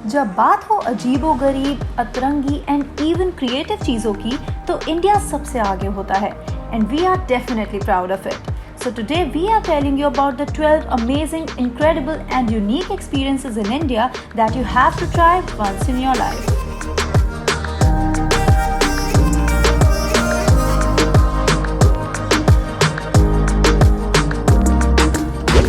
जब बात हो अजीबोगरीब, अतरंगी एंड इवन क्रिएटिव चीज़ों की तो इंडिया सबसे आगे होता है and we are definitely proud of it. So today we are telling you about the 12 amazing, incredible and unique experiences in India that you have to try once in your life.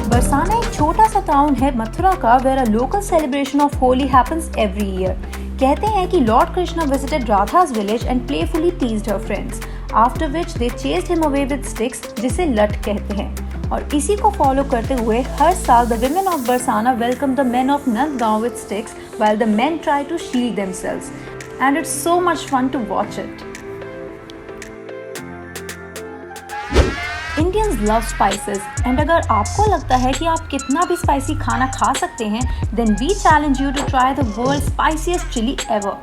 Barsana एक छोटा सा town है मथुरा का where a local celebration of Holi happens every year. कहते हैं कि Lord Krishna visited Radha's village and playfully teased her friends, after which they chased him away with sticks, जिसे लठ कहते हैं. और इसी को फॉलो करते हुए हर साल the women of Barsana welcome the men of Nandgaon with sticks while the men try to shield themselves. And it's so much fun to watch it. Indians love spices and अगर आपको लगता है कि आप कितना भी स्पाइसी खाना खा सकते हैं then we challenge you to try the world's spiciest chili ever.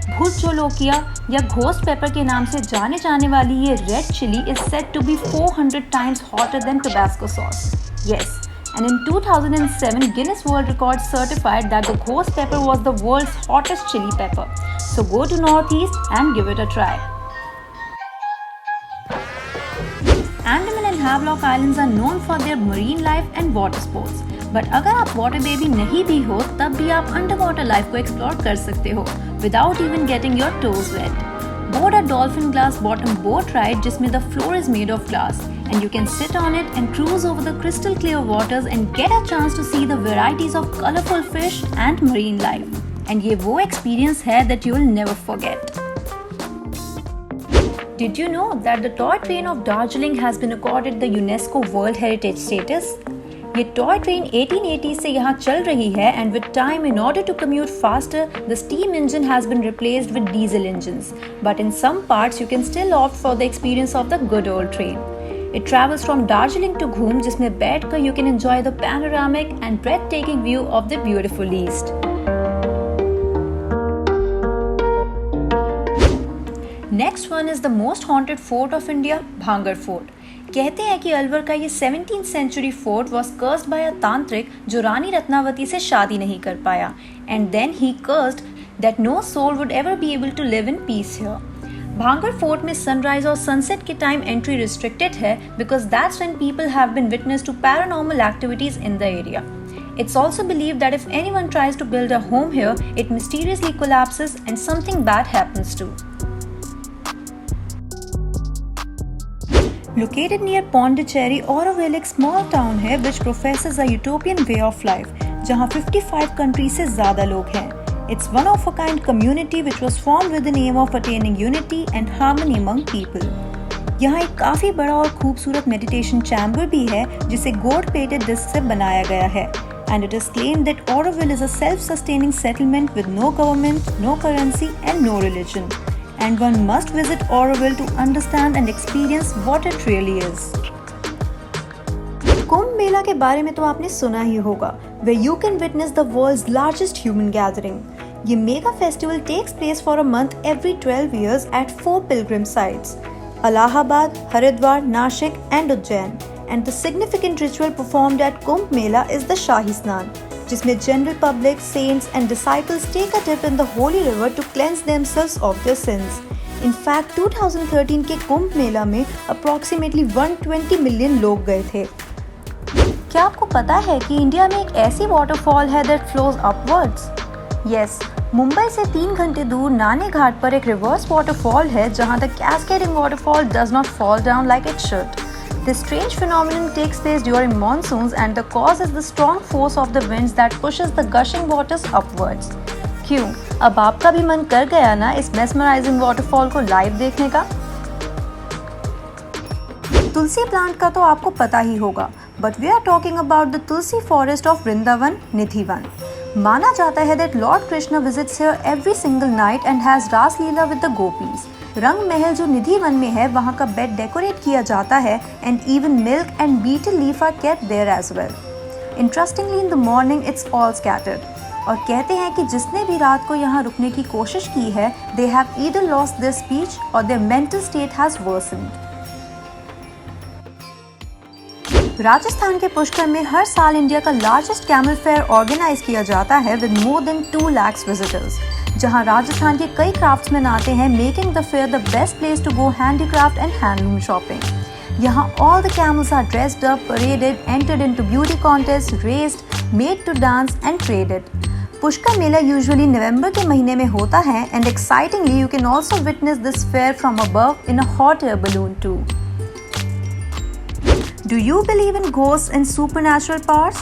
भूत जोलोकिया या घोस्ट पेपर के नाम से जाने जाने वाली ये red chilli is said to be 400 times hotter than Tabasco sauce. Yes, and in 2007 Guinness World Records certified that the ghost pepper was the world's hottest chili pepper. So go to Northeast and give it a try. Andaman and Havelock Islands are known for their marine life and water sports. But अगर आप water baby नहीं भी हो तब भी आप underwater life को explore कर सकते हो without even getting your toes wet. Board a dolphin glass bottom boat ride जिसमें the floor is made of glass and you can sit on it and cruise over the crystal clear waters and get a chance to see the varieties of colorful fish and marine life. And ये वो experience है that you will never forget. Did you know that the toy train of Darjeeling has been accorded the UNESCO World Heritage status? ये toy train 1880 से यहाँ चल रही है and with time in order to commute faster, the steam engine has been replaced with diesel engines. But in some parts you can still opt for the experience of the good old train. It travels from Darjeeling to Ghum जिसमें बैठकर you can enjoy the panoramic and breathtaking view of the beautiful east. Next one is the most haunted fort of India, Bhangar Fort. कहते हैं कि अलवर का ये 17th century fort was cursed by a तांत्रिक जो रानी रत्नावती से शादी नहीं कर पाया and then he cursed that no soul would ever be able to live in peace here. भांगर फोर्ट में सनराइज और सनसेट के टाइम एंट्री रिस्ट्रिक्टेड है because that's when people have been witness to paranormal activities in the area. It's also believed that if anyone tries to build a home here, it mysteriously collapses and something bad happens too. Located near Pondicherry, Auroville एक small town है which professes a utopian way of life, जहाँ 55 countries से ज़्यादा लोग हैं. It's one of a kind community which was formed with the aim of attaining unity and harmony among people. यहाँ एक काफ़ी बड़ा और खूबसूरत meditation chamber भी है जिसे gold-plated disc से बनाया गया है. And it is claimed that Auroville is a self-sustaining settlement with no government, no currency and no religion. And one must visit Auroville to understand and experience what it really is. Kumbh Mela के बारे में तो आपने सुना ही होगा, where you can witness the world's largest human gathering. ये mega festival takes place for a month every 12 years at 4 pilgrim sites: Allahabad, Haridwar, Nashik, and Ujjain. And the significant ritual performed at Kumbh Mela is the Shahi Snan, जिसमें general public, saints and disciples take a dip in the holy river to cleanse themselves of their sins. In fact, 2013 के कुंभ मेला में approximately 120 million लोग गए थे. क्या आपको पता है कि इंडिया में एक ऐसी waterfall है that flows upwards? Yes, Mumbai से 3 घंटे दूर नाने घाट पर एक reverse waterfall है जहाँ the cascading waterfall does not fall down like it should. This strange phenomenon takes place during monsoons and the cause is the strong force of the winds that pushes the gushing waters upwards. क्यों? अब आपका भी मन कर गया ना इस mesmerizing waterfall को लाइव देखने का? तुलसी प्लांट का तो आपको पता ही होगा, but we are talking about the Tulsi forest of Vrindavan, Nidhivan. माना जाता है that Lord Krishna visits here every single night and has Ras Leela with the gopis. रंग महल जो निधिवन में है वहाँ का बेड डेकोरेट किया जाता है and even milk and betel leaf are kept there as well. Interestingly, in the morning it's all scattered. और कहते हैं कि जिसने भी रात को यहाँ रुकने की कोशिश की है, they have either lost their speech or their mental state has worsened. Rajasthan के पुष्कर में हर साल इंडिया का लार्जेस्ट कैमल फेयर ऑर्गेनाइज किया जाता है with more than 2 lakh visitors, जहां राजस्थान के कई क्राफ्ट्समैन आते हैं, making the fair the best place to go handicraft and handloom shopping. यहाँ all the camels are dressed up, paraded, entered into beauty contests, raced, made to dance and traded. Pushkar Mela usually November के महीने में होता है and excitingly you can also witness this fair from above in a hot air balloon too. Do you believe in ghosts and supernatural powers?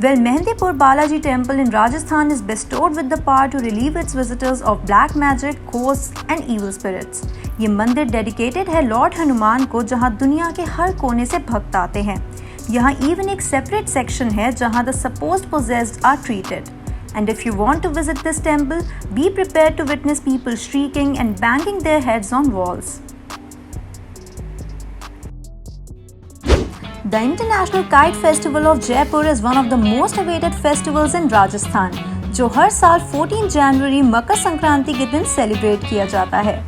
Well, Mehndipur Balaji Temple in Rajasthan is bestowed with the power to relieve its visitors of black magic, ghosts and evil spirits. ये मंदिर dedicated है Lord Hanuman को, जहाँ दुनिया के हर कोने से भक्त आते हैं। यहाँ इवन एक सेपरेट सेक्शन है जहाँ the supposed possessed are treated. And if you want to visit this temple, be prepared to witness people shrieking and banging their heads on walls. The International Kite Festival of Jaipur is one of the most awaited festivals in Rajasthan, जो हर साल 14 जनवरी मकर संक्रांति के दिन celebrate किया जाता है।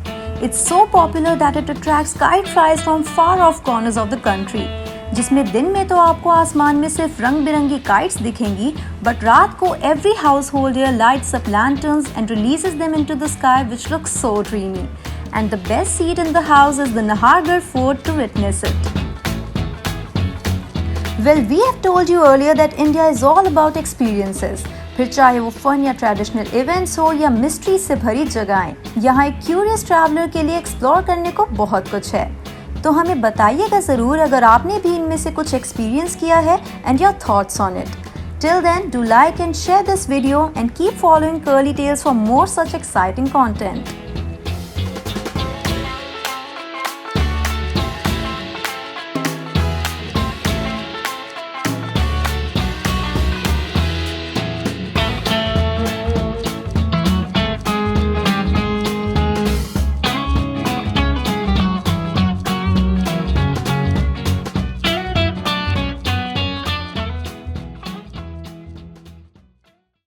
It's so popular that it attracts kite flyers from far off corners of the country, जिसमें दिन में तो आपको आसमान में सिर्फ रंग बिरंगी kites दिखेंगी, बट रात को every household here lights up lanterns and releases them into the sky, which looks so dreamy. And the best seat in the house is the Nahargarh Fort to witness it. Well, we have told you earlier that India is all about experiences. फिर चाहे वो fun या traditional events हो या mystery से भरी जगहें, यहाँ एक क्यूरियस ट्रैवलर के लिए एक्सप्लोर करने को बहुत कुछ है। तो हमें बताइएगा ज़रूर अगर आपने भी इनमें से कुछ एक्सपीरियंस किया है and your thoughts on it. Till then, do like and share this video and keep following Curly Tales for more such exciting content.